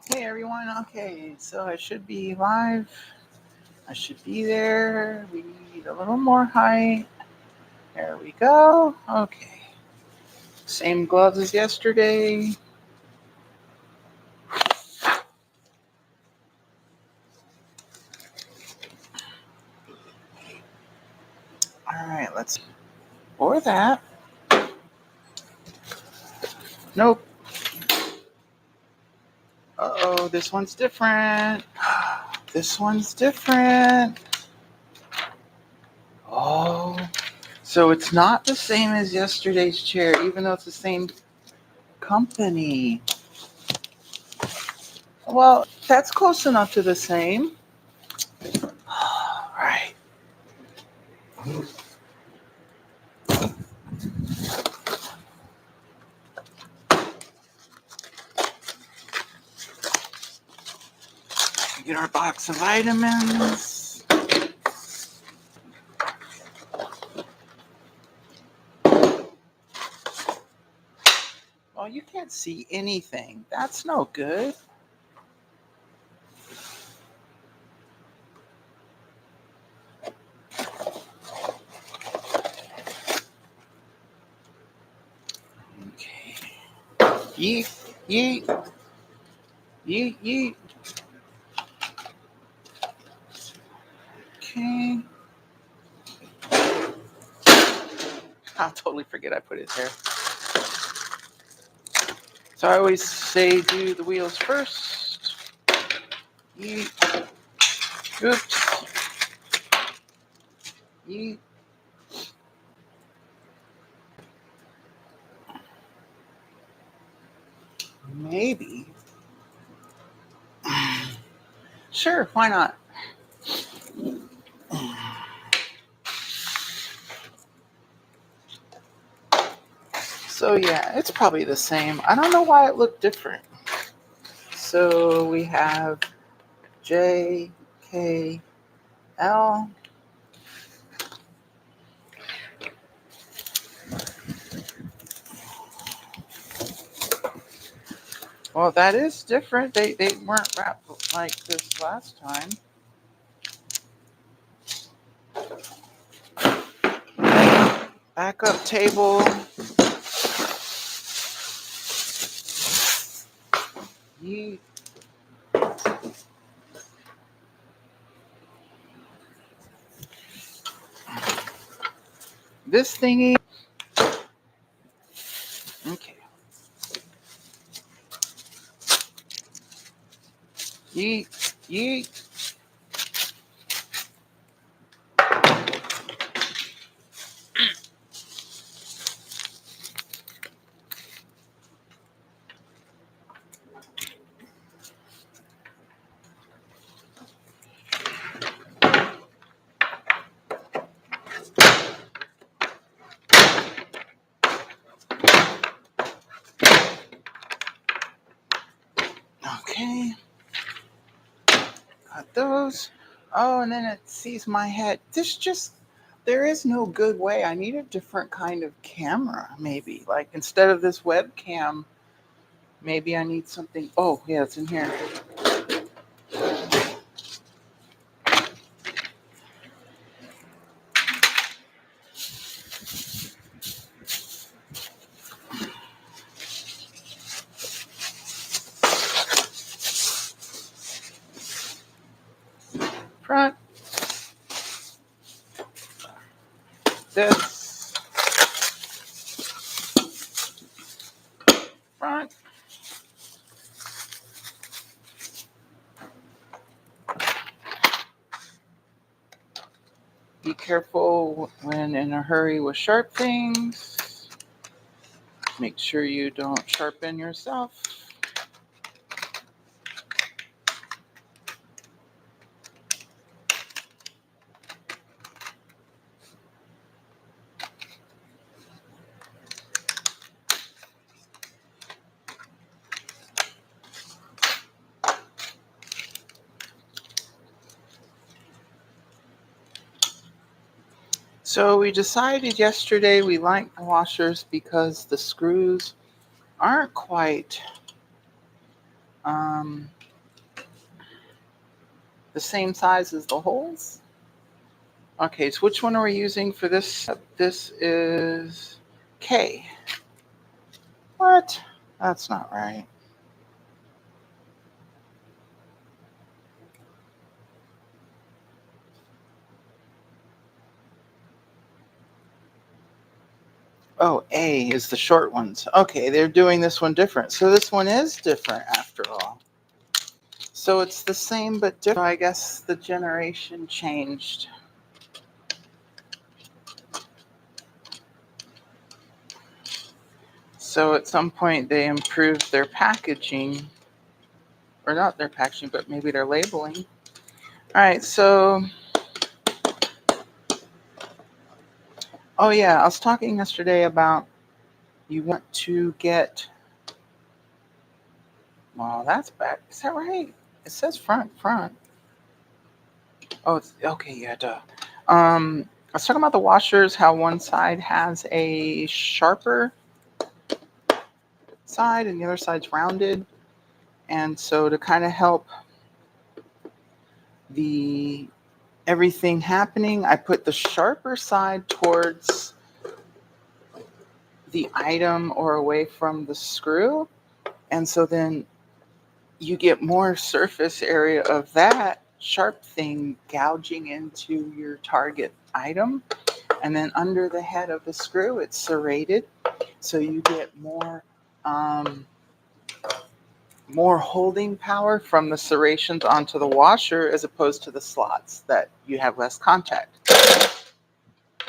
Hey everyone, okay, so I should be live. I should be there. We need a little more height. There we go. Okay. Same gloves as yesterday. Alright, let's for that. Nope. Uh-oh, this one's different. This one's different. Oh. So it's not the same as yesterday's chair, even though it's the same company. Well, that's close enough to the same. All right. Get our box of vitamins. Oh, you can't see anything. That's no good. Okay. Yeet, yeet, yeet, yeet. Okay. I'll totally forget I put his hair. So I always say do the wheels first. Yeet. Oops. Yeet. Maybe. Sure, why not? So yeah, it's probably the same. I don't know why it looked different. So we have J, K, L. Well, that is different. They weren't wrapped like this last time. Backup table. Yeet. This thingy. Okay. Yeet. Yeet. Okay. Got those. Oh, and then it sees my head. There is no good way. I need a different kind of camera, maybe. Like instead of this webcam, maybe I need something. Oh, yeah, it's in here. Front. This. Front. Be careful when in a hurry with sharp things. Make sure you don't sharpen yourself. So we decided yesterday we like the washers because the screws aren't quite the same size as the holes. Okay, so which one are we using for this? This is K. What? That's not right. Oh, A is the short ones. Okay, they're doing this one different. So this one is different after all. So it's the same but different. I guess the generation changed. So at some point they improved their packaging, or not their packaging, but maybe their labeling. All right, so, oh yeah, I was talking yesterday about you want to get, well, that's back. Is that right? It says front. Oh, it's, okay, yeah, duh. I was talking about the washers, how one side has a sharper side and the other side's rounded. And so to kind of help the everything happening, I put the sharper side towards the item or away from the screw. And so then you get more surface area of that sharp thing gouging into your target item. And then under the head of the screw, it's serrated. So you get more holding power from the serrations onto the washer as opposed to the slots that you have less contact.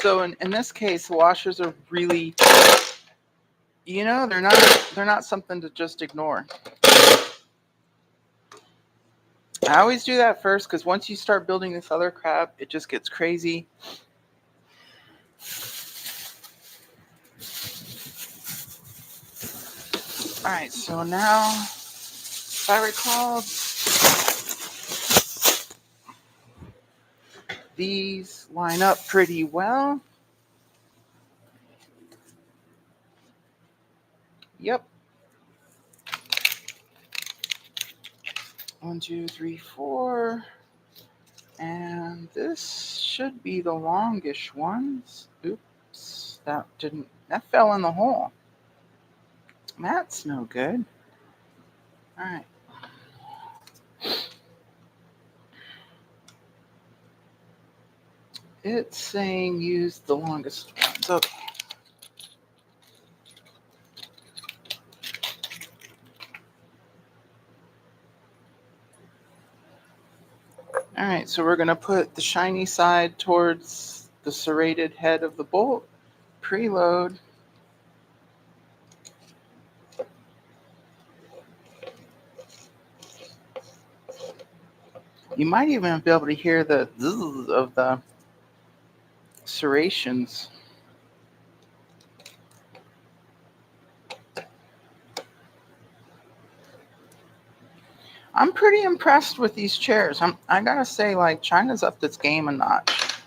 So in this case, washers are really, they're not something to just ignore. I always do that first because once you start building this other crap, it just gets crazy. All right, so now, if I recall, these line up pretty well. Yep. 1, 2, 3, 4. And this should be the longish ones. Oops, that fell in the hole. That's no good. All right. It's saying use the longest ones. Okay. All right, so we're going to put the shiny side towards the serrated head of the bolt, preload. You might even be able to hear the zzz of the serrations. I'm pretty impressed with these chairs. I gotta say, like, China's upped its game a notch.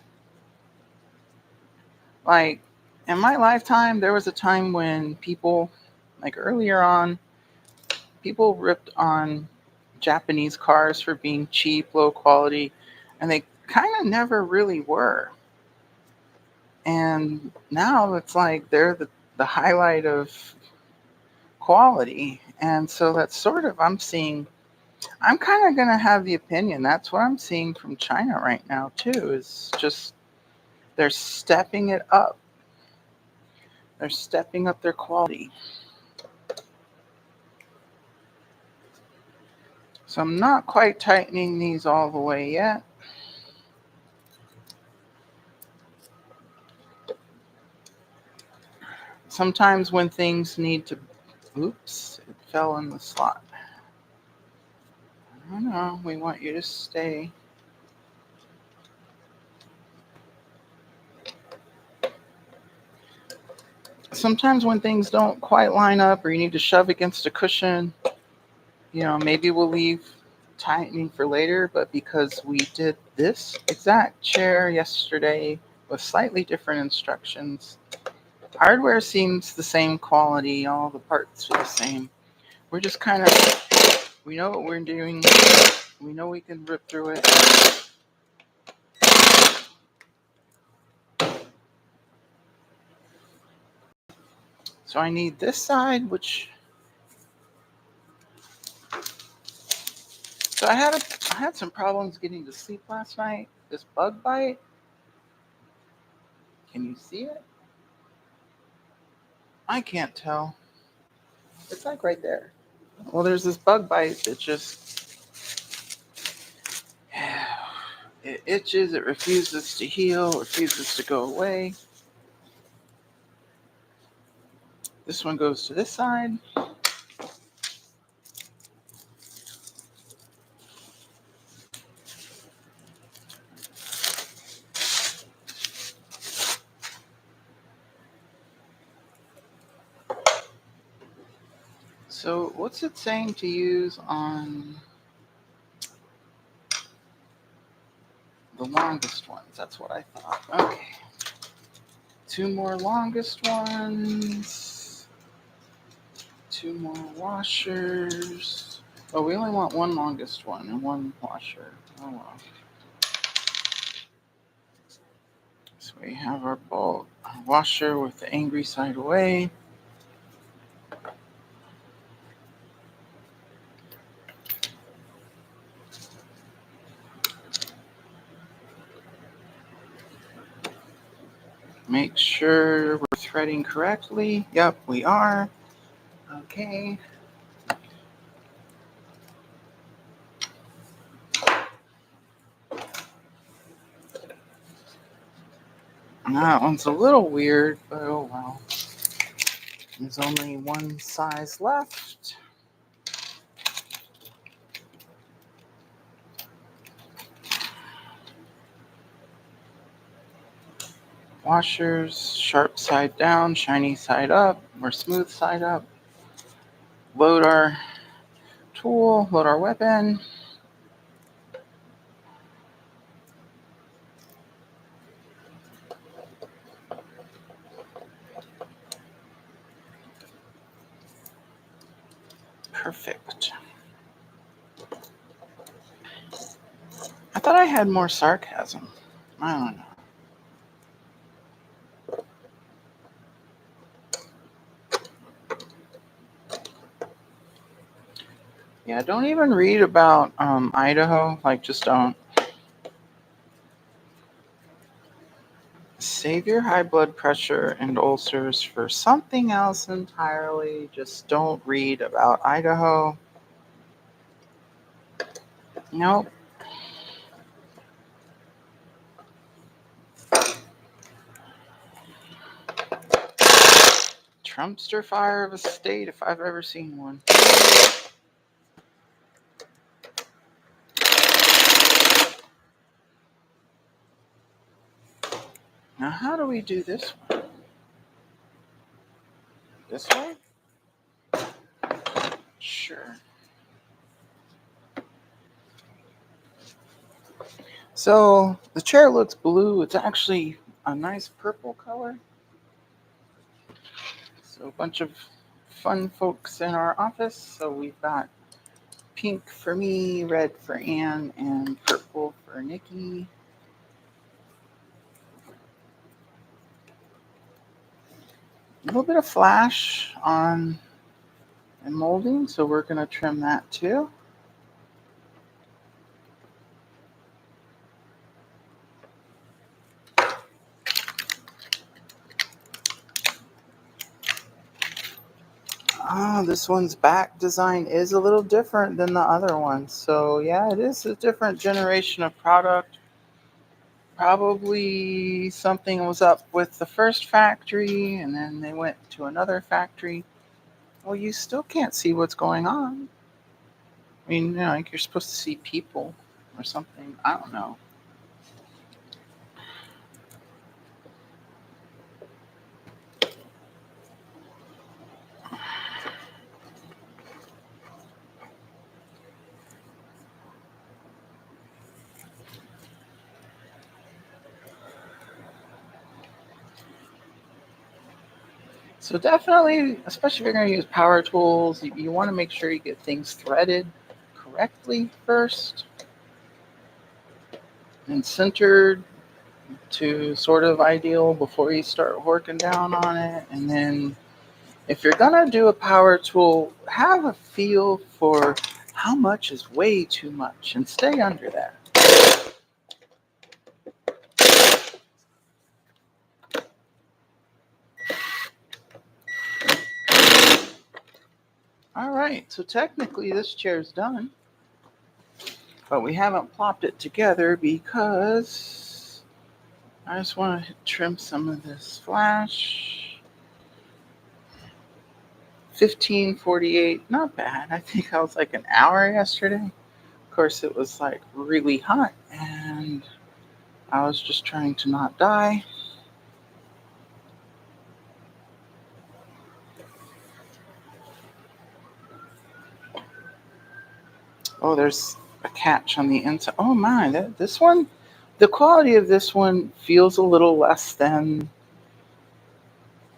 Like, in my lifetime, there was a time when people, like earlier on, people ripped on Japanese cars for being cheap, low quality, and they kind of never really were. And now it's like they're the highlight of quality. And so that's sort of, I'm kind of going to have the opinion. That's what I'm seeing from China right now, too, is just they're stepping it up. They're stepping up their quality. So I'm not quite tightening these all the way yet. Sometimes when things need to, oops, it fell in the slot. I don't know, we want you to stay. Sometimes when things don't quite line up or you need to shove against a cushion, maybe we'll leave tightening for later, but because we did this exact chair yesterday with slightly different instructions, hardware seems the same quality, all the parts are the same. We're just kind of We know what we're doing. We know we can rip through it. So I need this side, which... So I had some problems getting to sleep last night. This bug bite. Can you see it? I can't tell. It's like right there. Well, there's this bug bite that just... It itches, it refuses to heal, refuses to go away. This one goes to this side. So what's it saying to use on the longest ones? That's what I thought. Okay. 2 more longest ones. 2 more washers. Oh, we only want 1 longest one and 1 washer. Oh well. So we have our bulk washer with the angry side away. Make sure we're threading correctly. Yep, we are. Okay. That one's a little weird, but oh well. There's only 1 size left. Washers, sharp side down, shiny side up, or smooth side up. Load our tool, load our weapon. Perfect. I thought I had more sarcasm. I don't know. Yeah, don't even read about Idaho. Like, just don't. Save your high blood pressure and ulcers for something else entirely. Just don't read about Idaho. Nope. Trumpster fire of a state if I've ever seen one. Now, how do we do this one? This way? Sure. So the chair looks blue. It's actually a nice purple color. So a bunch of fun folks in our office. So we've got pink for me, red for Anne, and purple for Nikki. A little bit of flash on the molding, so we're going to trim that too. This one's back design is a little different than the other one. So yeah, it is a different generation of product. Probably something was up with the first factory and then they went to another factory. Well, you still can't see what's going on. I mean, like you're supposed to see people or something. I don't know. So definitely, especially if you're going to use power tools, you want to make sure you get things threaded. correctly first and centered to sort of ideal before you start working down on it. And then if you're going to do a power tool, have a feel for how much is way too much and stay under that. All right, so technically this chair's done, but we haven't plopped it together because I just want to trim some of this flash. 15:48, not bad. I think I was like an hour yesterday. Of course, it was like really hot and I was just trying to not die. Oh, there's a catch on the inside. Oh my, this one, the quality of this one feels a little less than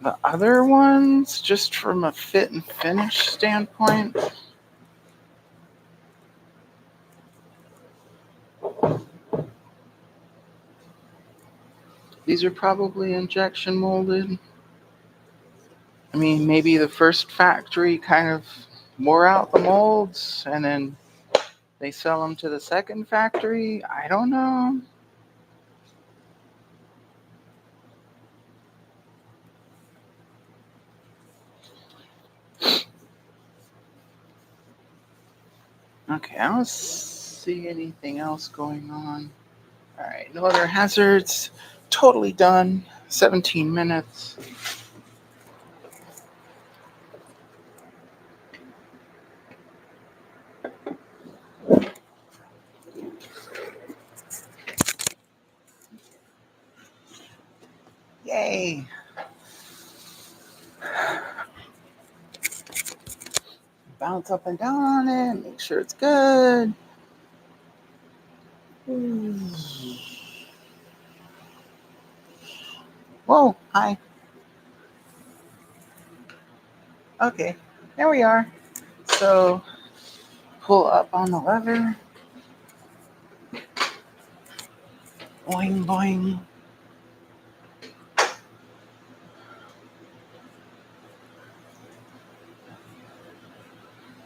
the other ones, just from a fit and finish standpoint. These are probably injection molded. I mean, maybe the first factory kind of wore out the molds and then they sell them to the second factory. I don't know. Okay, I don't see anything else going on. All right, no other hazards. Totally done. 17 minutes. Yay. Bounce up and down on it. Make sure it's good. Whoa, hi. Okay, there we are. So pull up on the lever. Boing, boing.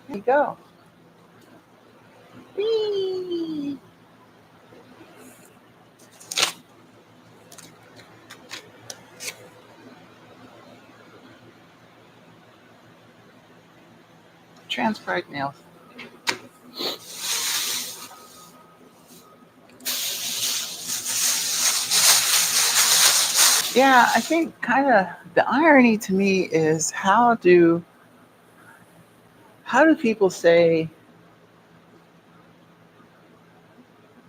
There you go. Whee! Transcribe nails. Yeah, I think kind of the irony to me is how do people say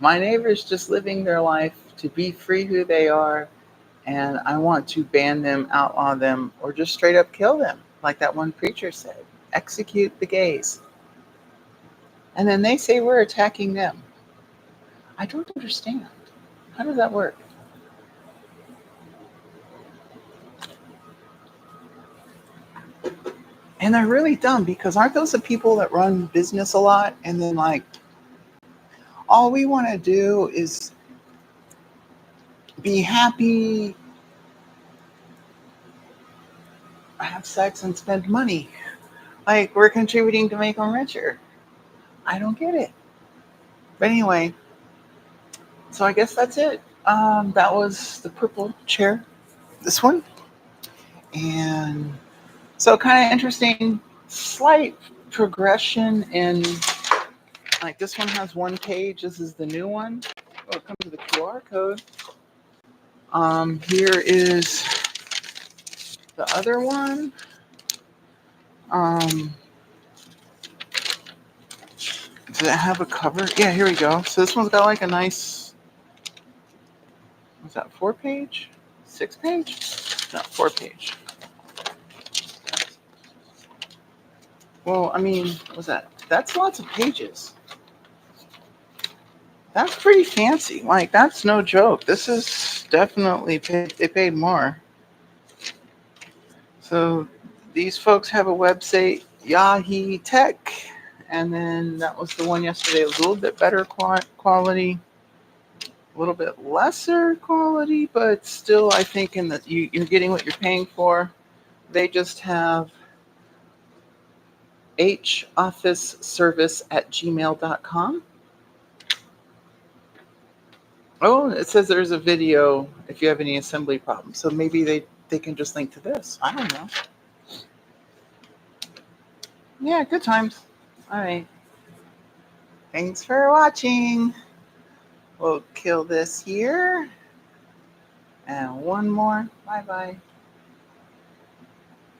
my neighbor's just living their life to be free who they are and I want to ban them, outlaw them, or just straight up kill them, like that one preacher said. Execute the gays. And then they say we're attacking them. I don't understand. How does that work? And they're really dumb because aren't those the people that run business a lot and then like all we want to do is be happy, have sex, and spend money. Like we're contributing to make them richer. I don't get it. But anyway, so I guess that's it. That was the purple chair, this one. And so kind of interesting, slight progression in, like this one has one page. This is the new one. Oh, it comes with a QR code. Here is the other one. Does it have a cover? Yeah, here we go. So this one's got like a nice, what's that, 4-page? 6-page? No, 4-page. Well, I mean, what's that? That's lots of pages. That's pretty fancy. Like, that's no joke. This is definitely, they paid more. So these folks have a website, Yahi Tech, And then that was the one yesterday. It was a little bit better quality, a little bit lesser quality, but still, I think in that you're getting what you're paying for. They just have hofficeservice@gmail.com. Oh, it says there's a video if you have any assembly problems. So maybe they can just link to this. I don't know. Yeah, good times. All right. Thanks for watching. We'll kill this here. And one more. Bye-bye.